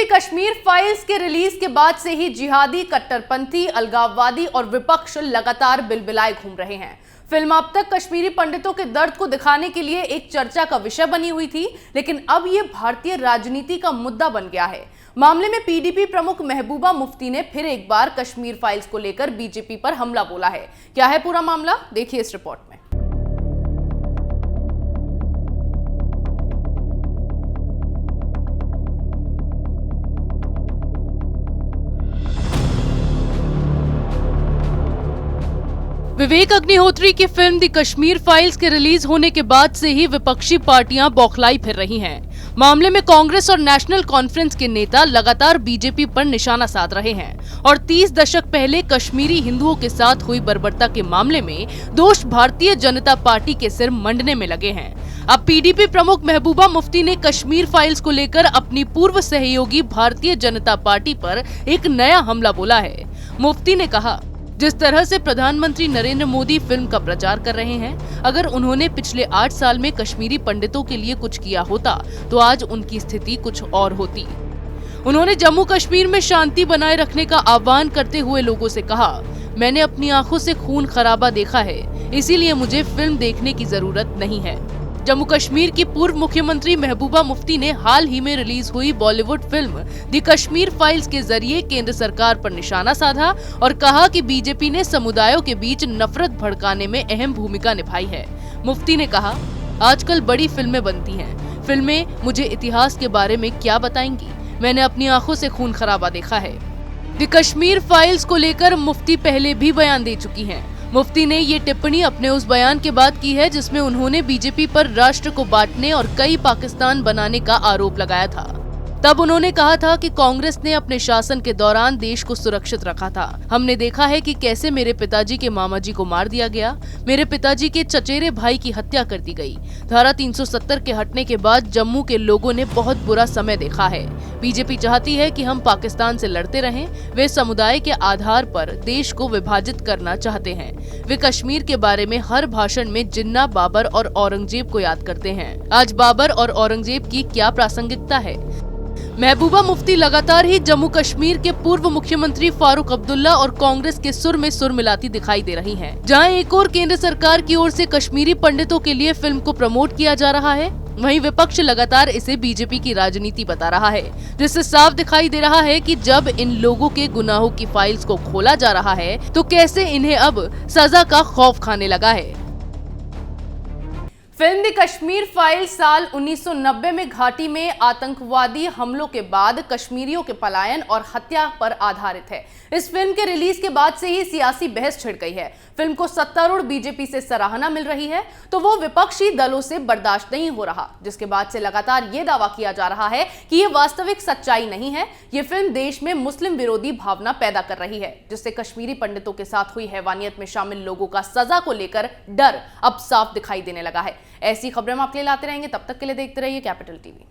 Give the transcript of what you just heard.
Kashmir files के release के बाद से ही जिहादी, कट्टरपंथी, अलगाववादी और विपक्ष लगातार बिलबिलाए घूम रहे हैं। फिल्म अब तक कश्मीरी पंडितों के दर्द को दिखाने के लिए एक चर्चा का विषय बनी हुई थी, लेकिन अब यह भारतीय राजनीति का मुद्दा बन गया है। मामले में पीडीपी प्रमुख महबूबा मुफ्ती ने फिर एक बार कश्मीर फाइल्स को लेकर बीजेपी पर हमला बोला है। क्या है पूरा मामला, देखिए इस रिपोर्ट में। विवेक अग्निहोत्री की फिल्म द कश्मीर फाइल्स के रिलीज होने के बाद से ही विपक्षी पार्टियां बौखलाई फिर रही हैं। मामले में कांग्रेस और नेशनल कॉन्फ्रेंस के नेता लगातार बीजेपी पर निशाना साध रहे हैं और 30 दशक पहले कश्मीरी हिंदुओं के साथ हुई बर्बरता के मामले में दोष भारतीय जनता पार्टी के सिर मंडने में लगे हैं। अब पीडीपी प्रमुख महबूबा मुफ्ती ने कश्मीर फाइल्स को लेकर अपनी पूर्व सहयोगी भारतीय जनता पार्टी पर एक नया हमला बोला है। मुफ्ती ने कहा, जिस तरह से प्रधानमंत्री नरेंद्र मोदी फिल्म का प्रचार कर रहे हैं, अगर उन्होंने पिछले 8 साल में कश्मीरी पंडितों के लिए कुछ किया होता तो आज उनकी स्थिति कुछ और होती। उन्होंने जम्मू कश्मीर में शांति बनाए रखने का आह्वान करते हुए लोगों से कहा, मैंने अपनी आंखों से खून खराबा देखा है, इसीलिए मुझे फिल्म देखने की जरूरत नहीं है। जम्मू कश्मीर की पूर्व मुख्यमंत्री महबूबा मुफ्ती ने हाल ही में रिलीज हुई Bollywood film the Kashmir files के जरिए केंद्र सरकार पर निशाना साधा और कहा कि बीजेपी ने समुदायों के बीच नफरत भड़काने में अहम भूमिका निभाई है। मुफ्ती ने कहा, आजकल बड़ी फिल्में बनती हैं, फिल्में मुझे इतिहास के बारे में क्या बताएंगी, मैंने अपनी आंखों से खून खराबा देखा है। द कश्मीर फाइल्स को लेकर मुफ्ती पहले भी बयान दे चुकी हैं। मुफ्ती ने ये टिप्पणी अपने उस बयान के बाद की है जिसमें उन्होंने बीजेपी पर राष्ट्र को बांटने और कई पाकिस्तान बनाने का आरोप लगाया था। तब उन्होंने कहा था कि कांग्रेस ने अपने शासन के दौरान देश को सुरक्षित रखा था। हमने देखा है कि कैसे मेरे पिताजी के मामा जी को मार दिया गया, मेरे पिताजी के चचेरे भाई की हत्या कर दी गई। धारा 370 के हटने के बाद जम्मू के लोगों ने बहुत बुरा समय देखा है। बीजेपी चाहती है कि हम पाकिस्तान से लड़ते रहें। वे समुदाय के आधार पर देश को विभाजित करना चाहते हैं। वे कश्मीर के बारे में हर भाषण में जिन्ना, बाबर और औरंगजेब को याद करते हैं। आज बाबर और औरंगजेब की क्या प्रासंगिकता है? महबूबा मुफ्ती लगातार ही जम्मू कश्मीर के पूर्व मुख्यमंत्री फारूक अब्दुल्ला और कांग्रेस के सुर में सुर मिलाती दिखाई दे रही हैं। जहां एक और केंद्र सरकार की ओर से कश्मीरी पंडितों के लिए फिल्म को प्रमोट किया जा रहा है, वहीं विपक्ष लगातार इसे बीजेपी की राजनीति बता रहा है, जिससे साफ दिखाई दे रहा है कि जब इन लोगों के गुनाहों की फाइल्स को खोला जा रहा है तो कैसे इन्हें अब सजा का खौफ खाने लगा है। फिल्म द कश्मीर फाइल्स साल 1990 में घाटी में आतंकवादी हमलों के बाद कश्मीरियों के पलायन और हत्या पर आधारित है। इस फिल्म के रिलीज के बाद से ही सियासी बहस छिड़ गई है। फिल्म को सत्तारूढ़ बीजेपी से सराहना मिल रही है तो वो विपक्षी दलों से बर्दाश्त नहीं हो रहा, जिसके बाद से लगातार ये दावा किया जा रहा है कि ये वास्तविक सच्चाई नहीं है। ये फिल्म देश में मुस्लिम विरोधी भावना पैदा कर रही है, जिससे कश्मीरी पंडितों के साथ हुई हैवानियत में शामिल लोगों का सजा को लेकर डर अब साफ दिखाई देने लगा है। ऐसी खबरें हम आपके लिए लाते रहेंगे, तब तक के लिए देखते रहिए कैपिटल टीवी।